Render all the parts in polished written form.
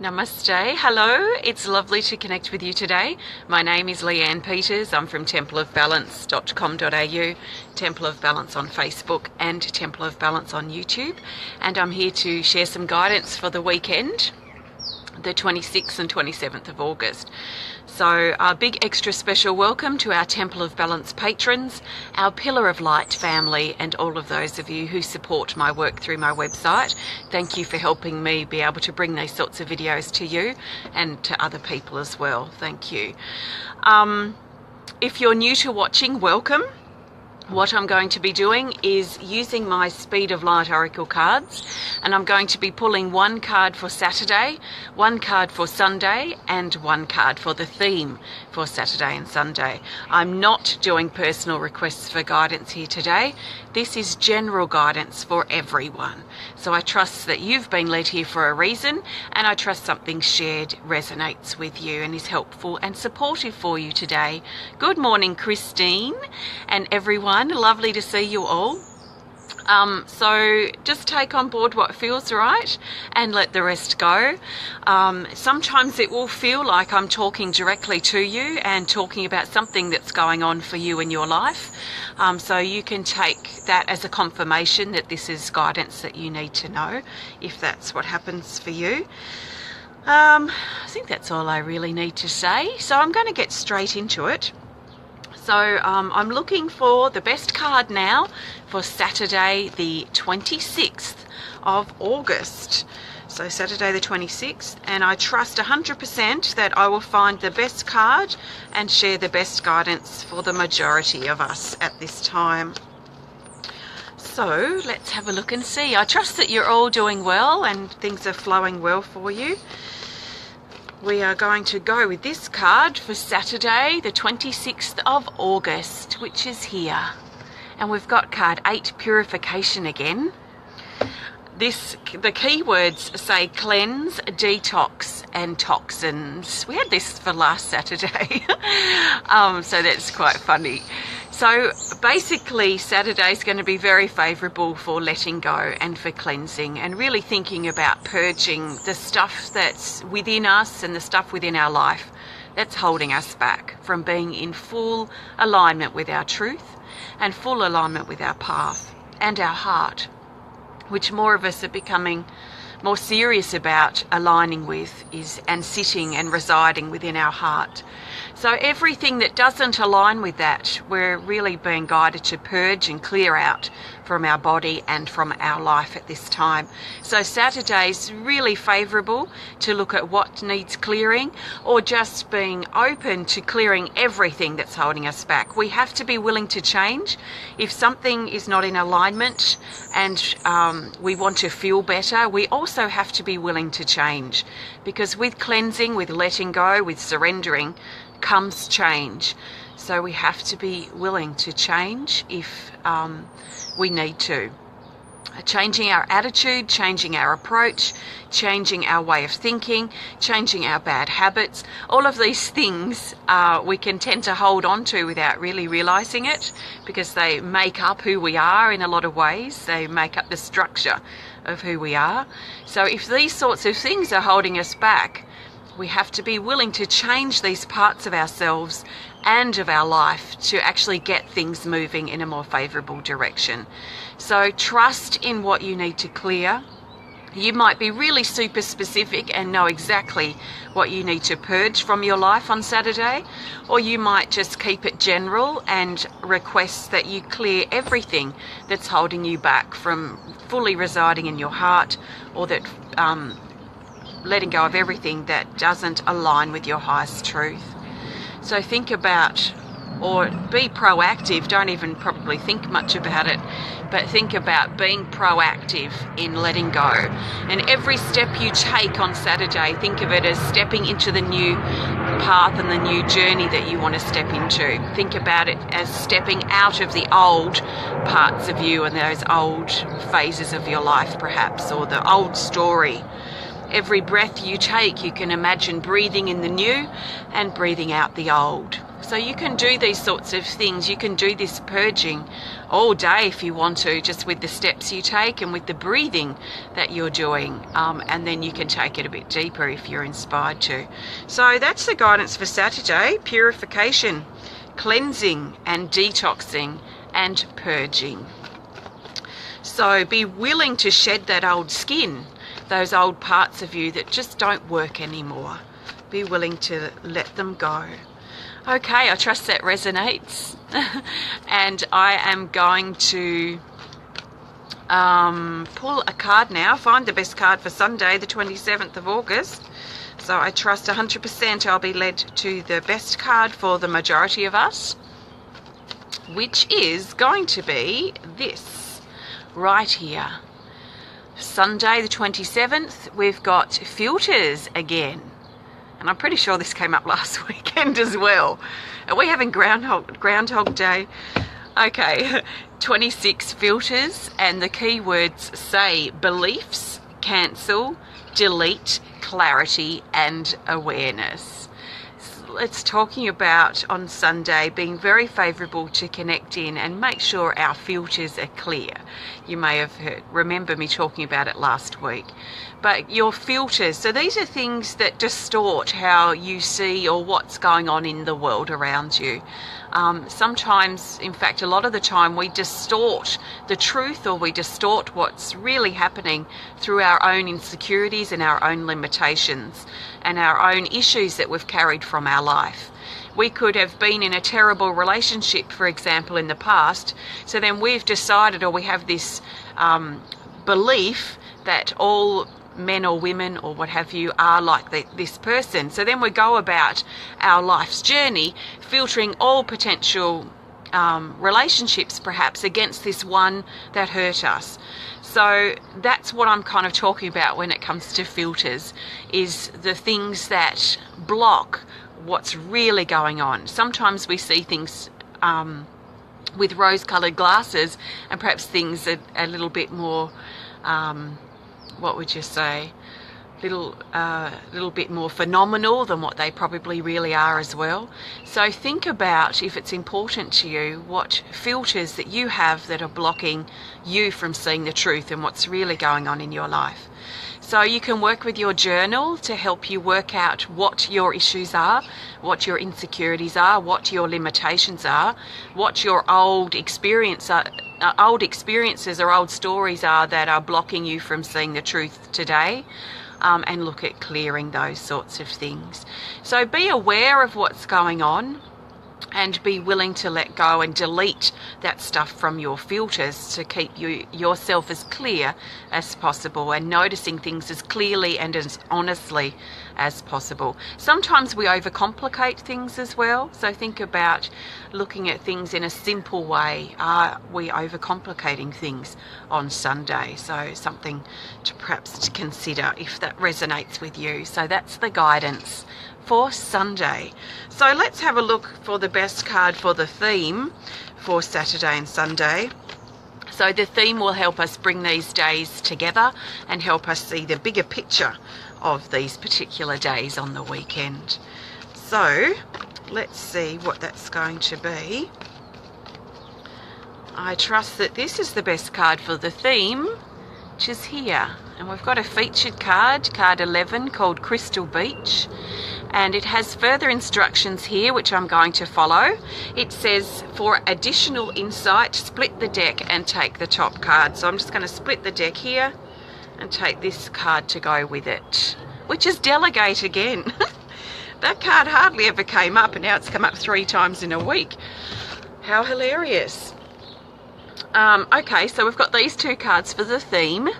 Namaste. Hello. It's lovely to connect with you today. My name is Leanne Peters. I'm from templeofbalance.com.au, Temple of Balance on Facebook and Temple of Balance on YouTube. And I'm here to share some guidance for the weekend, the 26th and 27th of August. So a big extra special welcome to our Temple of Balance patrons, our Pillar of Light family, and all of those of you who support my work through my website. Thank you for helping me be able to bring these sorts of videos to you and to other people as well. Thank you. If you're new to watching, welcome. What I'm going to be doing is using my Speed of Light Oracle cards, and I'm going to be pulling one card for Saturday, one card for Sunday, and one card for the theme for Saturday and Sunday. I'm not doing personal requests for guidance here today. This is general guidance for everyone. So I trust that you've been led here for a reason, and I trust something shared resonates with you and is helpful and supportive for you today. Good morning, Christine, and everyone. Lovely to see you all. So just take on board what feels right and let the rest go. Sometimes it will feel like I'm talking directly to you and talking about something that's going on for you in your life. So you can take that as a confirmation that this is guidance that you need to know, if that's what happens for you. I think that's all I really need to say. So I'm going to get straight into it. So I'm looking for the best card now for Saturday the 26th of August. So Saturday the 26th, and I trust 100% that I will find the best card and share the best guidance for the majority of us at this time. So let's have a look and see. I trust that you're all doing well and things are flowing well for you. We are going to go with this card for Saturday, the 26th of August, which is here. And we've got card 8, Purification again. The keywords say cleanse, detox, and toxins. We had this for last Saturday, so that's quite funny. So basically Saturday is going to be very favourable for letting go and for cleansing and really thinking about purging the stuff that's within us and the stuff within our life that's holding us back from being in full alignment with our truth and full alignment with our path and our heart, which more of us are becoming more serious about aligning with and sitting and residing within our heart. So everything that doesn't align with that, we're really being guided to purge and clear out from our body and from our life at this time. So Saturday's really favourable to look at what needs clearing, or just being open to clearing everything that's holding us back. We have to be willing to change. If something is not in alignment and we want to feel better, we also have to be willing to change, because with cleansing, with letting go, with surrendering comes change. So we have to be willing to change if we need to. Changing our attitude, changing our approach, changing our way of thinking, changing our bad habits, all of these things we can tend to hold on to without really realising it, because they make up who we are in a lot of ways. They make up the structure of who we are. So if these sorts of things are holding us back, we have to be willing to change these parts of ourselves and of our life to actually get things moving in a more favourable direction. So trust in what you need to clear. You might be really super specific and know exactly what you need to purge from your life on Saturday, or you might just keep it general and request that you clear everything that's holding you back from fully residing in your heart, or that letting go of everything that doesn't align with your highest truth. So think about, or be proactive. Don't even probably think much about it, but think about being proactive in letting go. And every step you take on Saturday, think of it as stepping into the new path and the new journey that you want to step into. Think about it as stepping out of the old parts of you and those old phases of your life perhaps, or the old story. Every breath you take, you can imagine breathing in the new and breathing out the old. So you can do these sorts of things. You can do this purging all day if you want to, just with the steps you take and with the breathing that you're doing. And then you can take it a bit deeper if you're inspired to. So that's the guidance for Saturday: purification, cleansing and detoxing and purging. So be willing to shed that old skin, those old parts of you that just don't work anymore. Be willing to let them go. Okay, I trust that resonates. And I am going to pull a card now, find the best card for Sunday, the 27th of August. So I trust 100% I'll be led to the best card for the majority of us, which is going to be this right here. Sunday the 27th, we've got filters again. And I'm pretty sure this came up last weekend as well. Are we having Groundhog Day? Okay, 26 filters, and the keywords say beliefs, cancel, delete, clarity and awareness. It's talking about on Sunday being very favourable to connect in and make sure our filters are clear. You may have remember me talking about it last week. But your filters, so these are things that distort how you see or what's going on in the world around you. Sometimes, in fact, a lot of the time we distort the truth, or we distort what's really happening through our own insecurities and our own limitations and our own issues that we've carried from our life. We could have been in a terrible relationship, for example, in the past. So then we've decided, or we have this belief that all men or women or what have you are like this person. So then we go about our life's journey filtering all potential relationships perhaps against this one that hurt us. So that's what I'm kind of talking about when it comes to filters, is the things that block what's really going on. Sometimes we see things with rose-coloured glasses, and perhaps things are a little bit more what would you say, little bit more phenomenal than what they probably really are as well. So think about, if it's important to you, what filters that you have that are blocking you from seeing the truth and what's really going on in your life. So you can work with your journal to help you work out what your issues are, what your insecurities are, what your limitations are, what your old experiences or old stories are that are blocking you from seeing the truth today, and look at clearing those sorts of things. So be aware of what's going on and be willing to let go and delete that stuff from your filters to keep yourself as clear as possible and noticing things as clearly and as honestly as possible. Sometimes we overcomplicate things as well, so think about looking at things in a simple way. Are we overcomplicating things on Sunday? So something to perhaps to consider if that resonates with you. So that's the guidance for Sunday. So let's have a look for the best card for the theme for Saturday and Sunday. So the theme will help us bring these days together and help us see the bigger picture of these particular days on the weekend. So let's see what that's going to be. I trust that this is the best card for the theme, which is here. And we've got a featured card, card 11, called Crystal Beach. And it has further instructions here, which I'm going to follow. It says, for additional insight, split the deck and take the top card. So I'm just going to split the deck here and take this card to go with it, which is Delegate again. That card hardly ever came up, and now it's come up 3 times in a week. How hilarious. Okay, so we've got these 2 cards for the theme.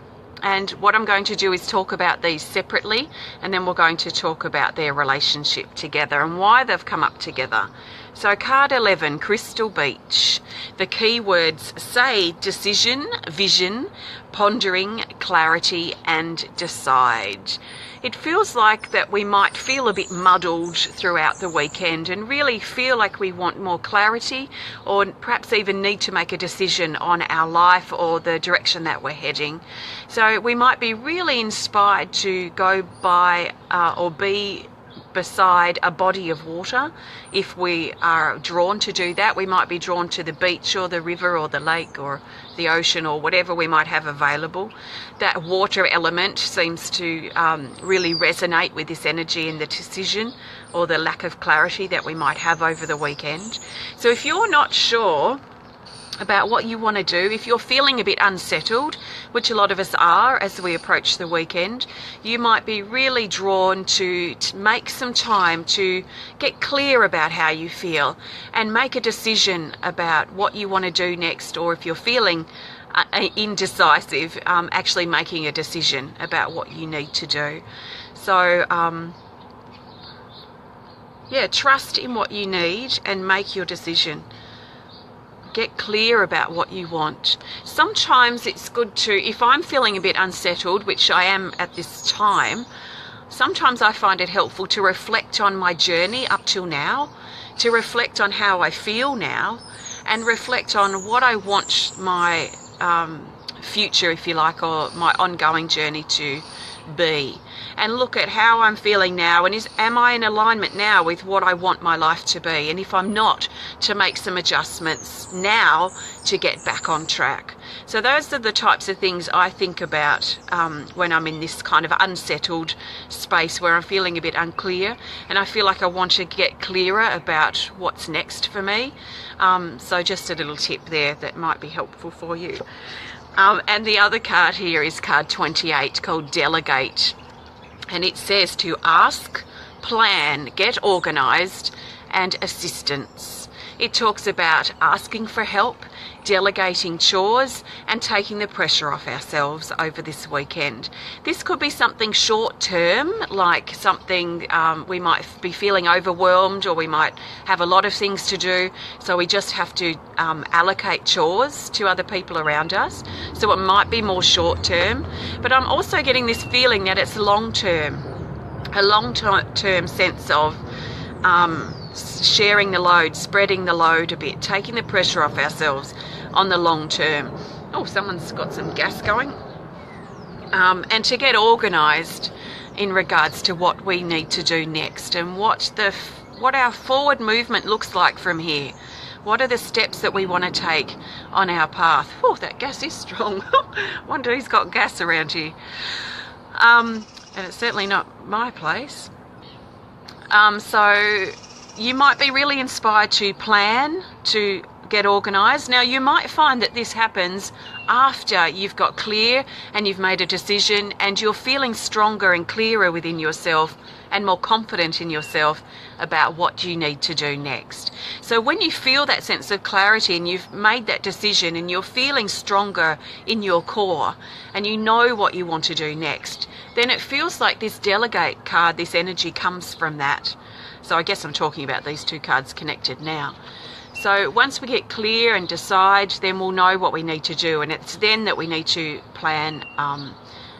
And what I'm going to do is talk about these separately, and then we're going to talk about their relationship together and why they've come up together. So card 11, Crystal Beach. The keywords say decision, vision, pondering, clarity and decide. It feels like that we might feel a bit muddled throughout the weekend and really feel like we want more clarity, or perhaps even need to make a decision on our life or the direction that we're heading. So we might be really inspired to go by or be beside a body of water. If we are drawn to do that, we might be drawn to the beach or the river or the lake or the ocean or whatever we might have available. That water element seems to really resonate with this energy and the decision or the lack of clarity that we might have over the weekend. So if you're not sure about what you want to do, if you're feeling a bit unsettled, which a lot of us are as we approach the weekend, you might be really drawn to make some time to get clear about how you feel and make a decision about what you want to do next, or if you're feeling indecisive, actually making a decision about what you need to do. So yeah, trust in what you need and make your decision. Get clear about what you want. Sometimes it's good to, if I'm feeling a bit unsettled, which I am at this time, sometimes I find it helpful to reflect on my journey up till now, to reflect on how I feel now, and reflect on what I want my future, if you like, or my ongoing journey to be, and look at how I'm feeling now, and am I in alignment now with what I want my life to be, and if I'm not, to make some adjustments now to get back on track. So those are the types of things I think about when I'm in this kind of unsettled space where I'm feeling a bit unclear and I feel like I want to get clearer about what's next for me. So just a little tip there that might be helpful for you. And the other card here is card 28, called Delegate. And it says to ask, plan, get organised, and assistance. It talks about asking for help, delegating chores, and taking the pressure off ourselves over this weekend. This could be something short term, like something we might be feeling overwhelmed, or we might have a lot of things to do, so we just have to allocate chores to other people around us. So it might be more short term, but I'm also getting this feeling that it's long term, a long term sense of sharing the load, spreading the load a bit, taking the pressure off ourselves on the long term. Oh, someone's got some gas going. And to get organised in regards to what we need to do next and what our forward movement looks like from here. What are the steps that we want to take on our path? Oh, that gas is strong. Wonder who's got gas around here. And it's certainly not my place. So you might be really inspired to plan, to get organised. Now, you might find that this happens after you've got clear and you've made a decision and you're feeling stronger and clearer within yourself and more confident in yourself about what you need to do next. So when you feel that sense of clarity and you've made that decision and you're feeling stronger in your core and you know what you want to do next, then it feels like this delegate card, this energy comes from that. So I guess I'm talking about these two cards connected now. So once we get clear and decide, then we'll know what we need to do, and it's then that we need to plan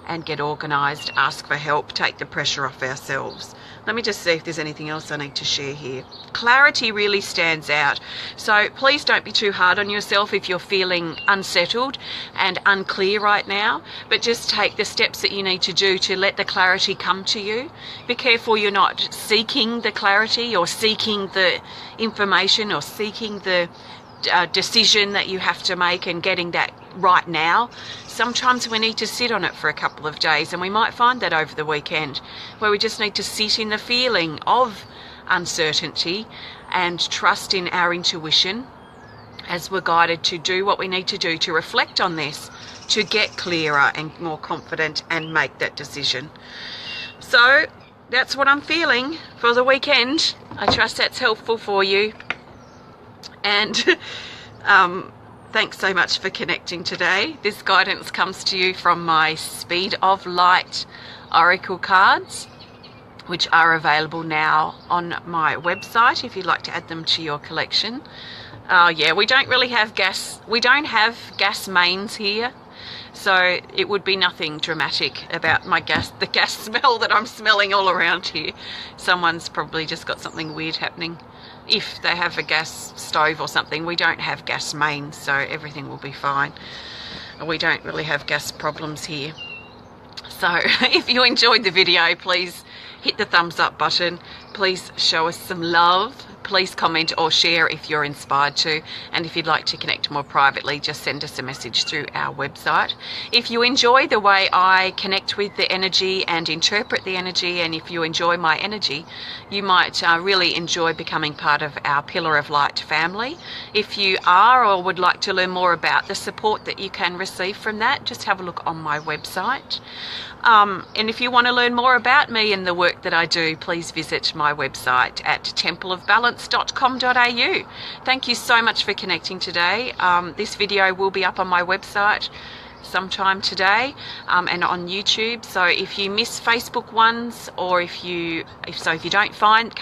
and get organised, ask for help, take the pressure off ourselves. Let me just see if there's anything else I need to share here. Clarity really stands out. So please don't be too hard on yourself if you're feeling unsettled and unclear right now, but just take the steps that you need to do to let the clarity come to you. Be careful you're not seeking the clarity or seeking the information or seeking the decision that you have to make and getting that right now. Sometimes we need to sit on it for a couple of days, and we might find that over the weekend where we just need to sit in the feeling of uncertainty and trust in our intuition as we're guided to do what we need to do to reflect on this, to get clearer and more confident and make that decision. So that's what I'm feeling for the weekend. I trust that's helpful for you. And thanks so much for connecting today. This guidance comes to you from my Speed of Light Oracle cards, which are available now on my website if you'd like to add them to your collection. Yeah, we don't have gas mains here, so it would be nothing dramatic about the gas smell that I'm smelling all around here. Someone's probably just got something weird happening. If they have a gas stove or something, we don't have gas mains, so everything will be fine. We don't really have gas problems here. So if you enjoyed the video, please hit the thumbs up button. Please show us some love. Please comment or share if you're inspired to, and if you'd like to connect more privately, just send us a message through our website. If you enjoy the way I connect with the energy and interpret the energy, and if you enjoy my energy, you might really enjoy becoming part of our Pillar of Light family. If you are or would like to learn more about the support that you can receive from that, just have a look on my website. And if you want to learn more about me and the work that I do, please visit my website at templeofbalance.com.au. Thank you so much for connecting today. This video will be up on my website sometime today, and on YouTube. So if you miss Facebook ones, or if you can't find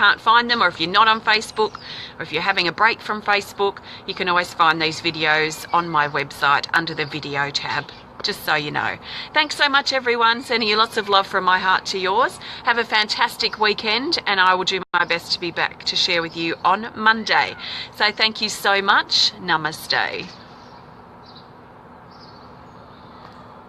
them, or if you're not on Facebook, or if you're having a break from Facebook, you can always find these videos on my website under the video tab. Just so you know. Thanks so much, everyone. Sending you lots of love from my heart to yours. Have a fantastic weekend, and I will do my best to be back to share with you on Monday. So thank you so much. Namaste.